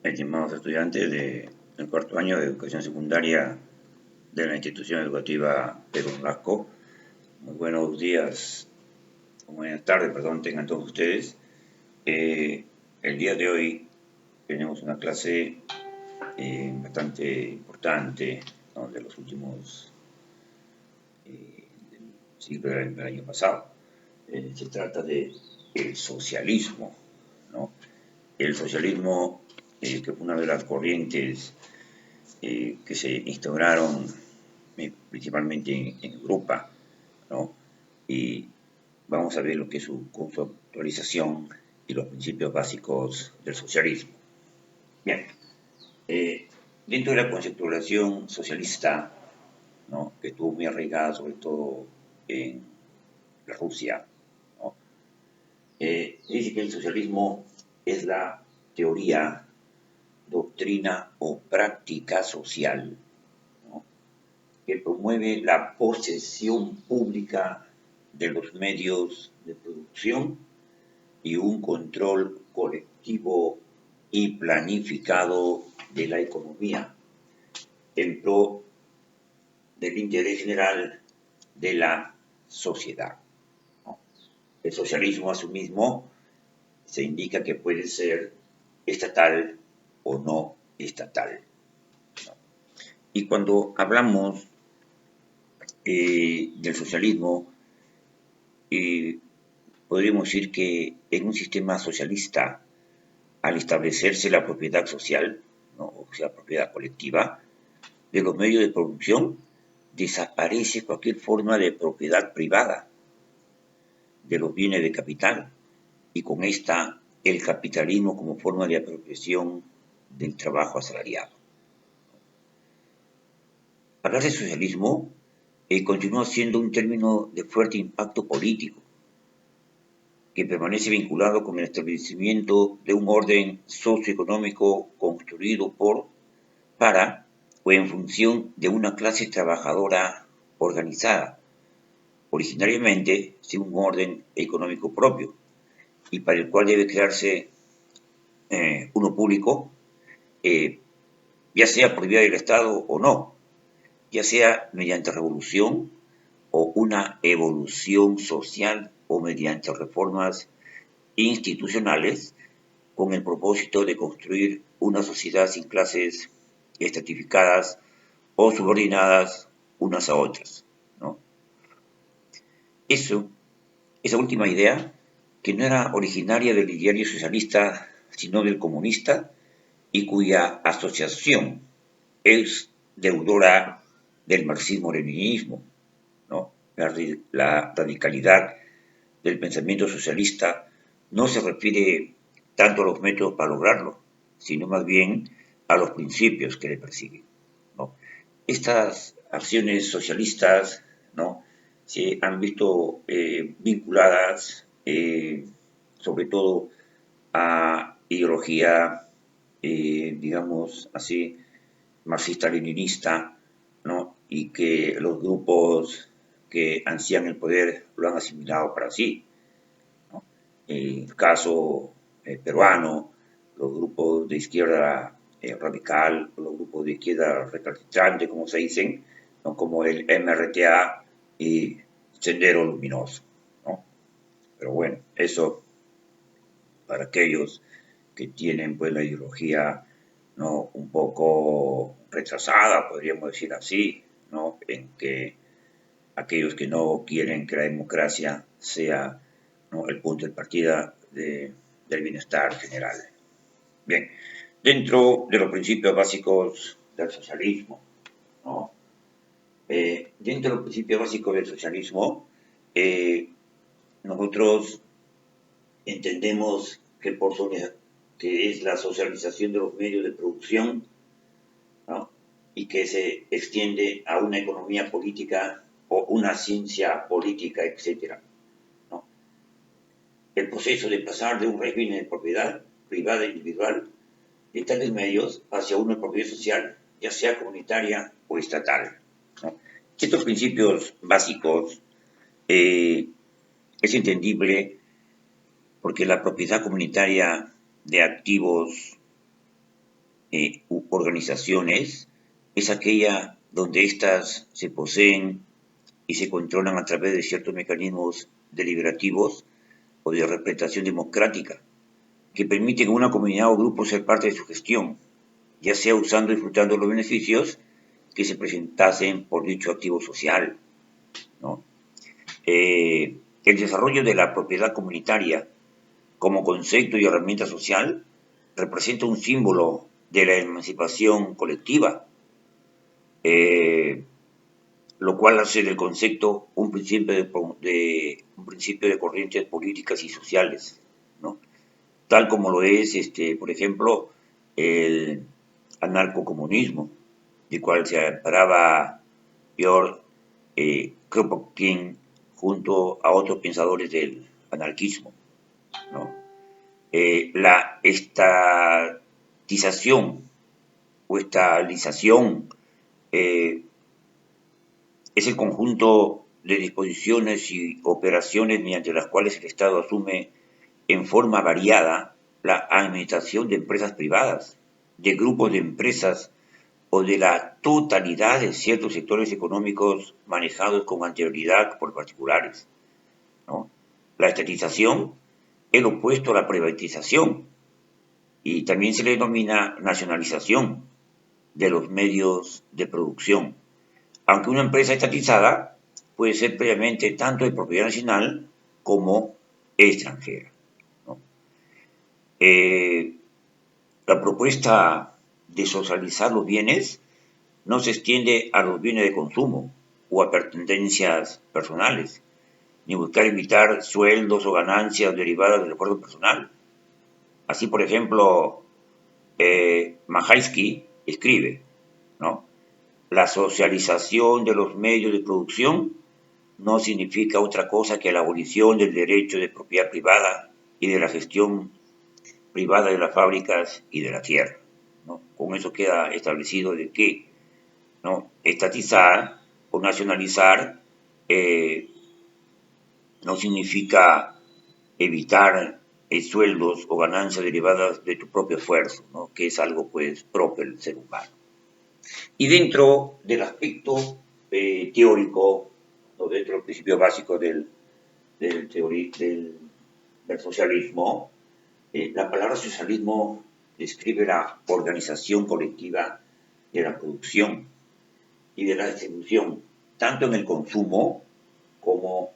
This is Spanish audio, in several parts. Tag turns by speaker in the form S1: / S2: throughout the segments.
S1: estimados estudiantes del cuarto año de educación secundaria de la institución educativa Perú Nolasco. Muy buenos días, o buenas tardes, perdón, tengan todos ustedes. El día de hoy tenemos una clase bastante importante, ¿no?, de los últimos del siglo del año pasado. Se trata de el socialismo, ¿no? El socialismo, que fue una de las corrientes que se instauraron principalmente en Europa, ¿no? Y vamos a ver lo que es su conceptualización y los principios básicos del socialismo. Bien, dentro de la conceptualización socialista, ¿no?, que estuvo muy arraigada sobre todo en la Rusia, ¿no?, dice que el socialismo es la teoría, doctrina o práctica social, ¿no?, que promueve la posesión pública de los medios de producción y un control colectivo y planificado de la economía en pro del interés general de la sociedad, ¿no? El socialismo a sí mismo se indica que puede ser estatal o no estatal, ¿no? Y cuando hablamos del socialismo, podríamos decir que en un sistema socialista, al establecerse la propiedad social, ¿no?, o sea, propiedad colectiva de los medios de producción, desaparece cualquier forma de propiedad privada de los bienes de capital y con esta el capitalismo como forma de apropiación del trabajo asalariado. Hablar de socialismo continúa siendo un término de fuerte impacto político que permanece vinculado con el establecimiento de un orden socioeconómico construido para o en función de una clase trabajadora organizada, originariamente sin un orden económico propio, y para el cual debe crearse uno público, ya sea por vía del Estado o no, ya sea mediante revolución o una evolución social o mediante reformas institucionales con el propósito de construir una sociedad sin clases estratificadas o subordinadas unas a otras, ¿no? Esa última idea, que no era originaria del ideario socialista, sino del comunista, y cuya asociación es deudora del marxismo-leninismo, ¿no? La radicalidad del pensamiento socialista no se refiere tanto a los métodos para lograrlo, sino más bien a los principios que le persiguen, ¿no? Estas acciones socialistas, ¿no?, se han visto vinculadas sobre todo a ideología, digamos así, marxista-leninista, ¿no?, y que los grupos que ansían el poder lo han asimilado para sí, ¿no? El caso peruano, los grupos de izquierda radical, los grupos de izquierda recalcitrante, como se dicen, ¿no?, como el MRTA y Sendero Luminoso, ¿no? Pero bueno, eso para aquellos que tienen pues la ideología, ¿no?, un poco retrasada, podríamos decir así, ¿no?, en que aquellos que no quieren que la democracia sea, ¿no?, el punto de partida del bienestar general. Bien, dentro de los principios básicos del socialismo, ¿no?, dentro de los principios básicos del socialismo, nosotros entendemos que es la socialización de los medios de producción, ¿no?, y que se extiende a una economía política o una ciencia política, etc., ¿no? El proceso de pasar de un régimen de propiedad privada e individual de tales medios hacia una propiedad social, ya sea comunitaria o estatal, ¿no? Estos principios básicos es entendible porque la propiedad comunitaria de activos u organizaciones es aquella donde éstas se poseen y se controlan a través de ciertos mecanismos deliberativos o de representación democrática que permiten a una comunidad o grupo ser parte de su gestión, ya sea usando y disfrutando los beneficios que se presentasen por dicho activo social, ¿no? El desarrollo de la propiedad comunitaria como concepto y herramienta social representa un símbolo de la emancipación colectiva, lo cual hace del concepto un principio de corrientes políticas y sociales, ¿no? Tal como lo es, por ejemplo, el anarcocomunismo, del cual se amparaba Georg Kropotkin junto a otros pensadores del anarquismo, ¿no? La estatización o estalización es el conjunto de disposiciones y operaciones mediante las cuales el Estado asume en forma variada la administración de empresas privadas, de grupos de empresas o de la totalidad de ciertos sectores económicos manejados con anterioridad por particulares, ¿no? La estatización es lo opuesto a la privatización y también se le denomina nacionalización de los medios de producción. Aunque una empresa estatizada puede ser previamente tanto de propiedad nacional como extranjera, ¿no? La propuesta de socializar los bienes no se extiende a los bienes de consumo o a pertenencias personales, ni buscar evitar sueldos o ganancias derivadas del esfuerzo personal. Así, por ejemplo, Mahaisky escribe, ¿no? La socialización de los medios de producción no significa otra cosa que la abolición del derecho de propiedad privada y de la gestión privada de las fábricas y de la tierra, ¿no? Con eso queda establecido de que, ¿no?, estatizar o nacionalizar no significa evitar sueldos o ganancias derivadas de tu propio esfuerzo, ¿no?, que es algo pues propio del ser humano. Y dentro del aspecto teórico, o dentro del principio básico del socialismo, la palabra socialismo describe la organización colectiva de la producción y de la distribución, tanto en el consumo como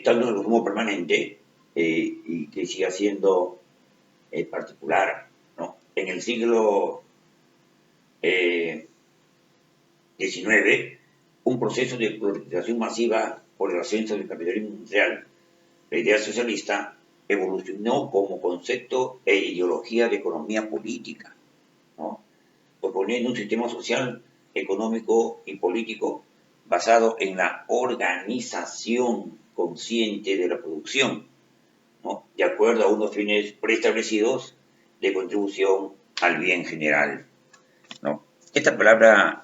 S1: tanto en el consumo permanente y que siga siendo particular, ¿no? En el siglo XIX, un proceso de proliferación masiva por el ascenso del capitalismo industrial. La idea socialista evolucionó como concepto e ideología de economía política, ¿no?, proponiendo un sistema social, económico y político basado en la organización consciente de la producción, ¿no?, de acuerdo a unos fines preestablecidos de contribución al bien general, ¿no? Esta palabra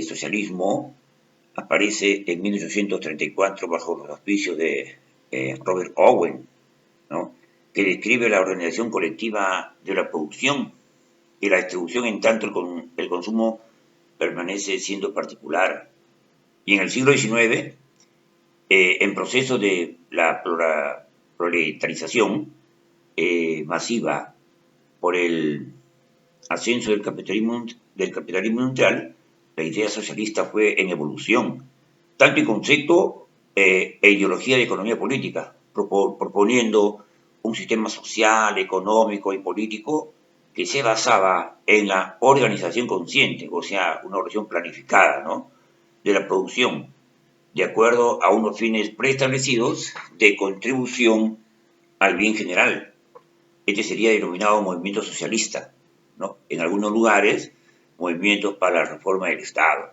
S1: socialismo aparece en 1834 bajo los auspicios de Robert Owen, ¿no?, que describe la organización colectiva de la producción y la distribución en tanto el consumo permanece siendo particular. Y en el siglo XIX, en proceso de la proletarización masiva por el ascenso del capitalismo industrial, la idea socialista fue en evolución, tanto en concepto e ideología de economía política, proponiendo un sistema social, económico y político que se basaba en la organización consciente, o sea, una organización planificada, ¿no?, de la producción, de acuerdo a unos fines preestablecidos de contribución al bien general. Este sería denominado movimiento socialista, ¿no? En algunos lugares, movimientos para la reforma del Estado.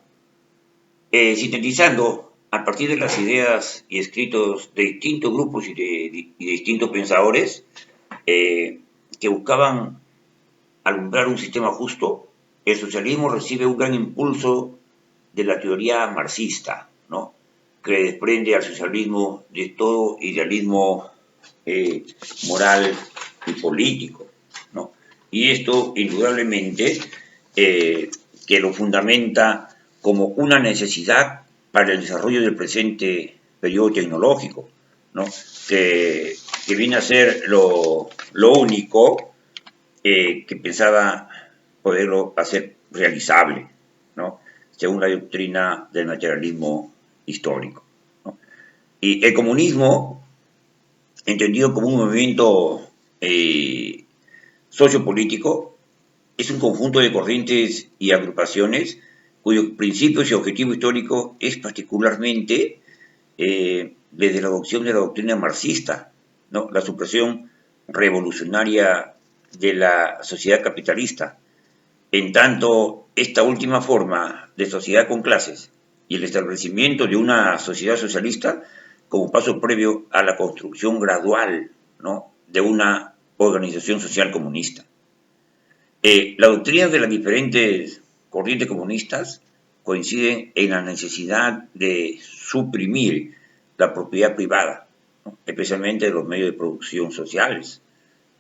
S1: Sintetizando, a partir de las ideas y escritos de distintos grupos y de distintos pensadores que buscaban alumbrar un sistema justo, el socialismo recibe un gran impulso de la teoría marxista, ¿no?, que desprende al socialismo de todo idealismo moral y político, ¿no? Y esto, indudablemente, que lo fundamenta como una necesidad para el desarrollo del presente periodo tecnológico, ¿no? que viene a ser lo único que pensaba poderlo hacer realizable, ¿no? Según la doctrina del materialismo histórico, ¿no? Y el comunismo, entendido como un movimiento sociopolítico, es un conjunto de corrientes y agrupaciones cuyos principios y objetivo histórico es particularmente desde la adopción de la doctrina marxista, ¿no? La supresión revolucionaria de la sociedad capitalista. En tanto, esta última forma de sociedad con clases y el establecimiento de una sociedad socialista como paso previo a la construcción gradual, ¿no?, de una organización social comunista. La doctrina de las diferentes corrientes comunistas coinciden en la necesidad de suprimir la propiedad privada, ¿no?, especialmente de los medios de producción sociales,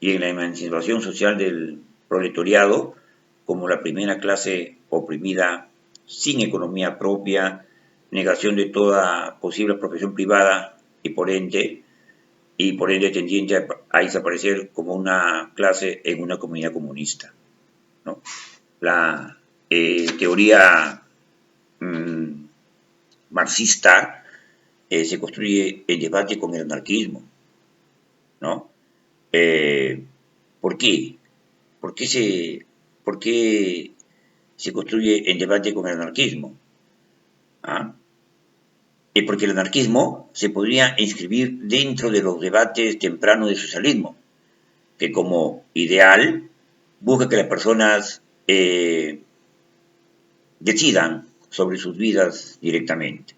S1: y en la emancipación social del proletariado como la primera clase oprimida sin economía propia, negación de toda posible profesión privada y por ende tendiente a desaparecer como una clase en una comunidad comunista, ¿no? La teoría marxista se construye en debate con el anarquismo, ¿no? ¿Por qué? ¿Por qué por qué se construye en debate con el anarquismo? ¿Ah? Porque el anarquismo se podría inscribir dentro de los debates tempranos del socialismo, que como ideal busca que las personas decidan sobre sus vidas directamente,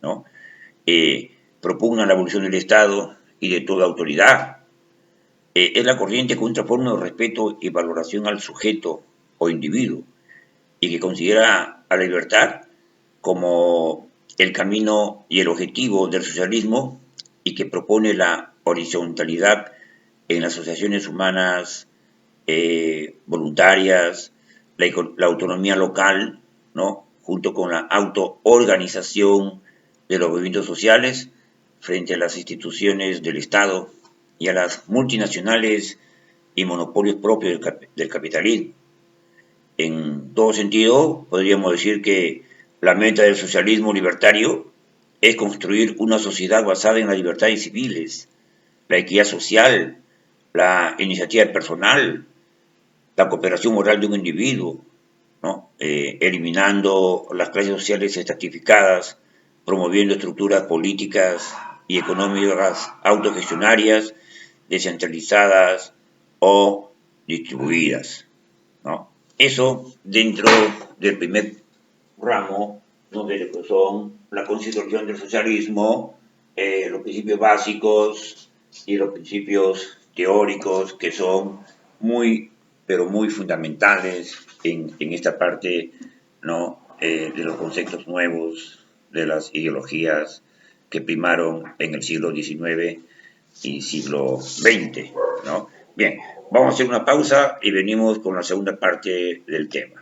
S1: ¿no? Propugna la abolición del Estado y de toda autoridad. Es la corriente con otra forma de respeto y valoración al sujeto o individuo, y que considera a la libertad como el camino y el objetivo del socialismo, y que propone la horizontalidad en las asociaciones humanas voluntarias, la autonomía local, ¿no?, junto con la autoorganización de los movimientos sociales frente a las instituciones del Estado y a las multinacionales y monopolios propios del capitalismo. En todo sentido, podríamos decir que la meta del socialismo libertario es construir una sociedad basada en las libertades civiles, la equidad social, la iniciativa personal, la cooperación moral de un individuo, ¿no? Eliminando las clases sociales estratificadas, promoviendo estructuras políticas y económicas autogestionarias, descentralizadas o distribuidas, ¿no? Eso dentro del primer ramo, ¿no?, de lo que son la constitución del socialismo, los principios básicos y los principios teóricos que son muy, pero muy fundamentales en esta parte, ¿no?, de los conceptos nuevos, de las ideologías que primaron en el siglo XIX y siglo XX, ¿no? Bien, vamos a hacer una pausa y venimos con la segunda parte del tema.